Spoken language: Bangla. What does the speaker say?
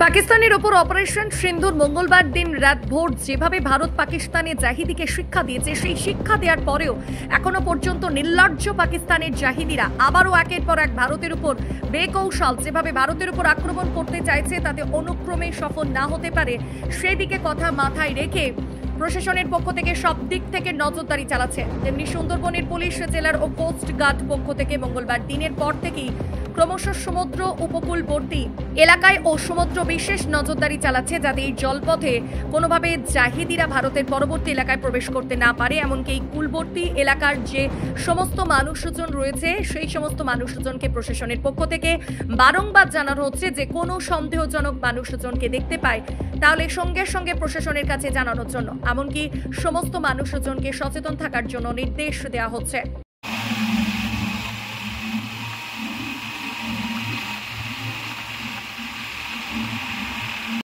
পাকিস্তানের ওপর অপারেশন সিন্ধুর মঙ্গলবার দিন রাত ভোর যেভাবে ভারত পাকিস্তানের জাহিদিকে শিক্ষা দিয়েছে, সেই শিক্ষা দেওয়ার পরেও এখনো পর্যন্ত নির্লজ্জ পাকিস্তানের জাহিদিরা আবারও একের পর এক ভারতের উপর বেকৌশল যেভাবে ভারতের উপর আক্রমণ করতে চাইছে, তাতে অনুক্রমে সফল না হতে পারে সেই দিকে কথা মাথায় রেখে প্রশাসনের পক্ষ থেকে সব দিক থেকে নজরদারি চালাচ্ছে। তেমনি সুন্দরবনের পুলিশ, জেলার ও কোস্ট গার্ড পক্ষ থেকে মঙ্গলবার দিনের পর থেকেই ক্রমশ সমুদ্র উপকূলবর্তী এলাকায় ও সমুদ্র বিশেষ নজরদারি চালাচ্ছে, যাতে এই জলপথে কোনোভাবে জাহিদিরা ভারতের পরবর্তী এলাকায় প্রবেশ করতে না পারে। এমনকি এই কূলবর্তী এলাকার যে সমস্ত মানুষজন রয়েছে, সেই সমস্ত মানুষজনকে প্রশাসনের পক্ষ থেকে বারংবার জানানো হচ্ছে যে কোনো সন্দেহজনক মানুষজনকে দেখতে পায় তাহলে সঙ্গে সঙ্গে প্রশাসনের কাছে জানানোর জন্য, এমনকি সমস্ত মানুষজনকে সচেতন থাকার জন্য নির্দেশ দেওয়া হচ্ছে।